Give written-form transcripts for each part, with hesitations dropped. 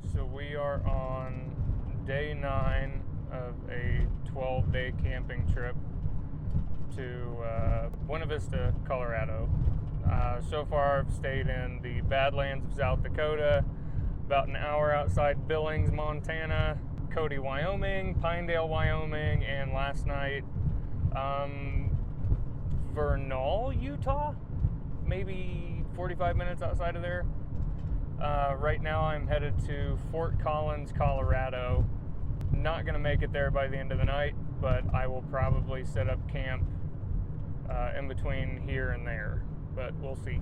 So we are on day 9 of a 12-day camping trip to Buena Vista, Colorado. So far, I've stayed in the Badlands of South Dakota, about an hour outside Billings, Montana, Cody, Wyoming, Pinedale, Wyoming, and last night, Vernal, Utah, maybe 45 minutes outside of there. Right now, I'm headed to Fort Collins, Colorado. Not going to make it there by the end of the night, but I will probably set up camp in between here and there. But we'll see.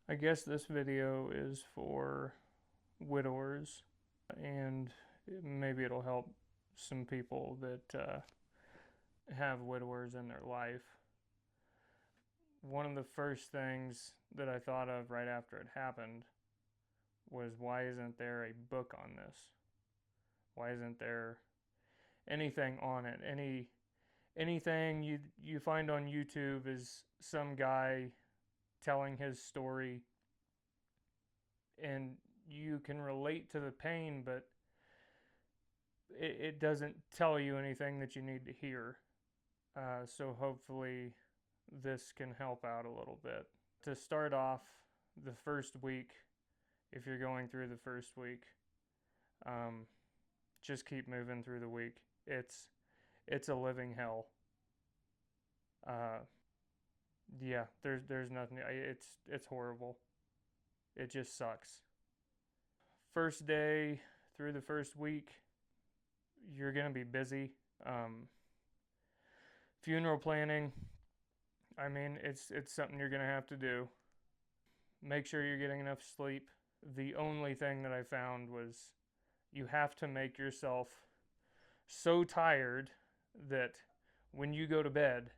I guess this video is for widowers, and maybe it'll help some people that have widowers in their life. One of the first things that I thought of right after it happened was, why isn't there a book on this? Why isn't there anything on it? Anything you find on YouTube is some guy telling his story, and you can relate to the pain, but it doesn't tell you anything that you need to hear. So hopefully this can help out a little bit. To start off, the first week, if you're going through the first week, just keep moving through the week. It's a living hell. Yeah, there's nothing. It's horrible. It just sucks. First day through the first week, you're gonna be busy. Funeral planning. I mean, it's something you're gonna have to do. Make sure you're getting enough sleep. The only thing that I found was, you have to make yourself so tired that when you go to bed,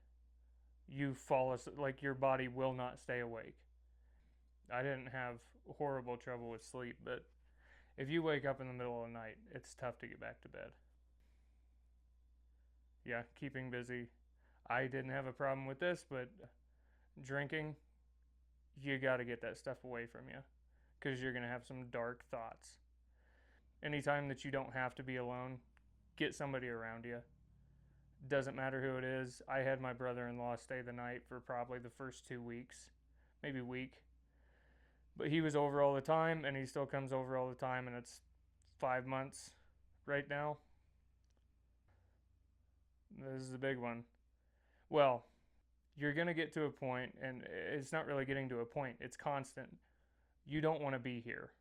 you fall asleep, like your body will not stay awake. I didn't have horrible trouble with sleep, but if you wake up in the middle of the night, it's tough to get back to bed. Yeah, keeping busy. I didn't have a problem with this, but drinking, you got to get that stuff away from you, because you're going to have some dark thoughts. Anytime that you don't have to be alone, get somebody around you. Doesn't matter who it is. I had my brother-in-law stay the night for probably the first 2 weeks, maybe week. But he was over all the time, and he still comes over all the time, and it's 5 months right now. This is a big one. Well, you're going to get to a point, and it's not really getting to a point, it's constant. You don't want to be here.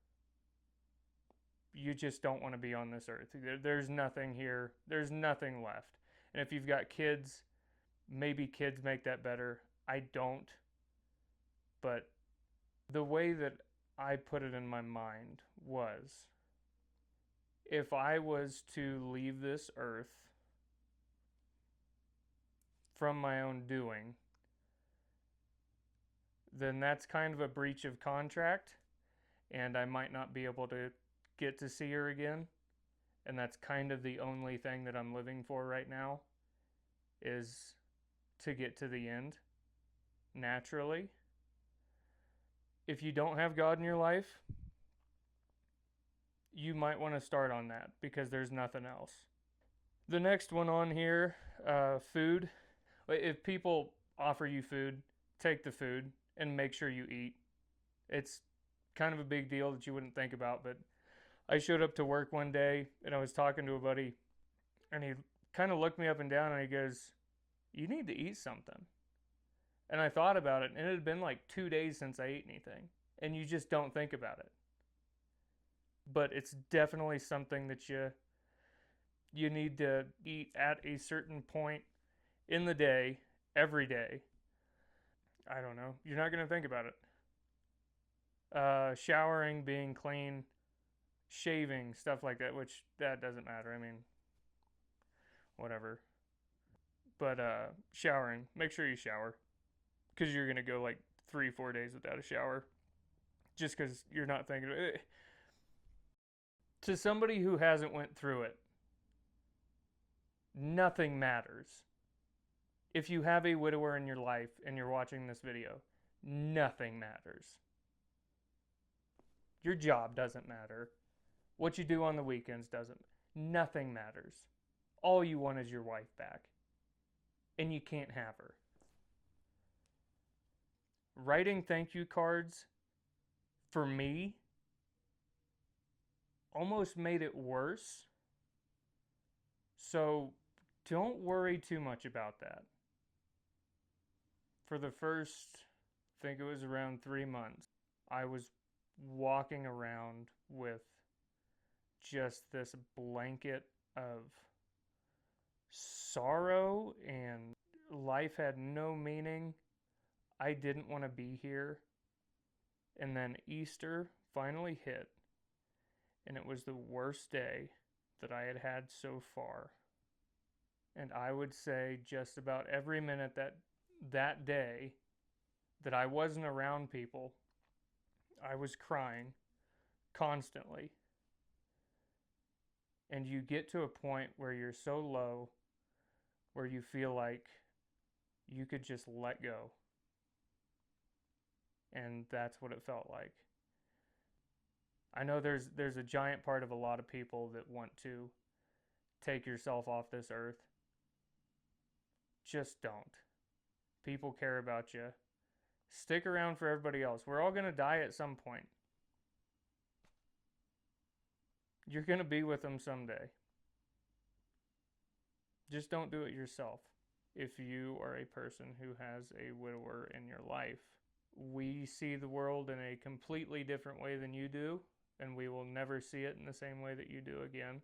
You just don't want to be on this earth. There's nothing here. There's nothing left. And if you've got kids, maybe kids make that better. I don't. But the way that I put it in my mind was, if I was to leave this earth from my own doing, then that's kind of a breach of contract, and I might not be able to get to see her again. And that's kind of the only thing that I'm living for right now, is to get to the end naturally. If you don't have God in your life, you might want to start on that, because there's nothing else. The next one on here, food. If people offer you food, take the food and make sure you eat. It's kind of a big deal that you wouldn't think about, but I showed up to work one day and I was talking to a buddy, and he kind of looked me up and down and he goes, "You need to eat something." And I thought about it, and it had been like 2 days since I ate anything. And you just don't think about it. But it's definitely something that you need to eat at a certain point in the day, every day. I don't know. You're not going to think about it. Showering, being clean, shaving, stuff like that, which that doesn't matter. I mean, whatever. But showering, make sure you shower, because you're going to go like 3-4 days without a shower just because you're not thinking of it. To somebody who hasn't went through it, nothing matters. If you have a widower in your life and you're watching this video, nothing matters. Your job doesn't matter. What you do on the weekends doesn't. Nothing matters. All you want is your wife back. And you can't have her. Writing thank you cards, for me, almost made it worse. So don't worry too much about that. For the first, I think it was around 3 months, I was walking around with just this blanket of sorrow, and life had no meaning. I didn't want to be here. And then Easter finally hit, and it was the worst day that I had had so far. And I would say just about every minute that day that I wasn't around people, I was crying constantly. And you get to a point where you're so low, where you feel like you could just let go. And that's what it felt like. I know there's a giant part of a lot of people that want to take yourself off this earth. Just don't. People care about you. Stick around for everybody else. We're all going to die at some point. You're going to be with them someday. Just don't do it yourself. If you are a person who has a widower in your life, we see the world in a completely different way than you do, and we will never see it in the same way that you do again.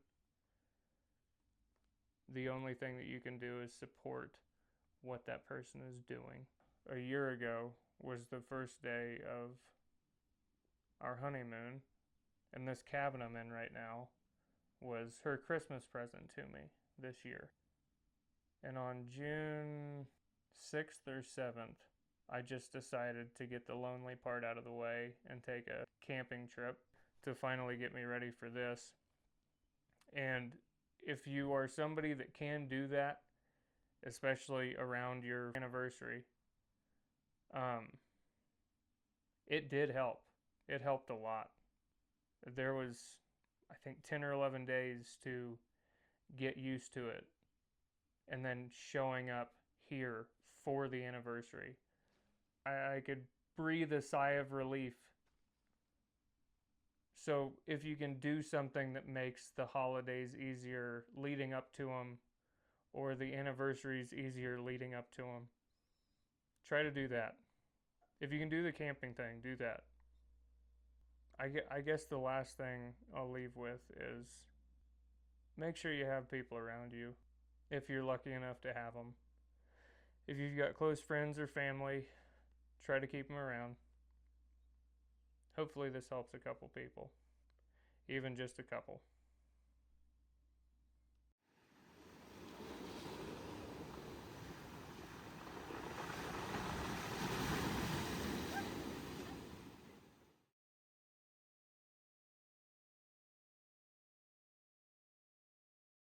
The only thing that you can do is support what that person is doing. A year ago was the first day of our honeymoon, and this cabin I'm in right now was her Christmas present to me this year. And on June 6th or 7th, I just decided to get the lonely part out of the way and take a camping trip to finally get me ready for this. And if you are somebody that can do that, especially around your anniversary, it did help. It helped a lot. There was, I think, 10 or 11 days to get used to it. And then showing up here for the anniversary, I could breathe a sigh of relief. So if you can do something that makes the holidays easier leading up to them, or the anniversaries easier leading up to them, try to do that. If you can do the camping thing, do that. I guess the last thing I'll leave with is make sure you have people around you, if you're lucky enough to have them. If you've got close friends or family, try to keep them around. Hopefully this helps a couple people, even just a couple.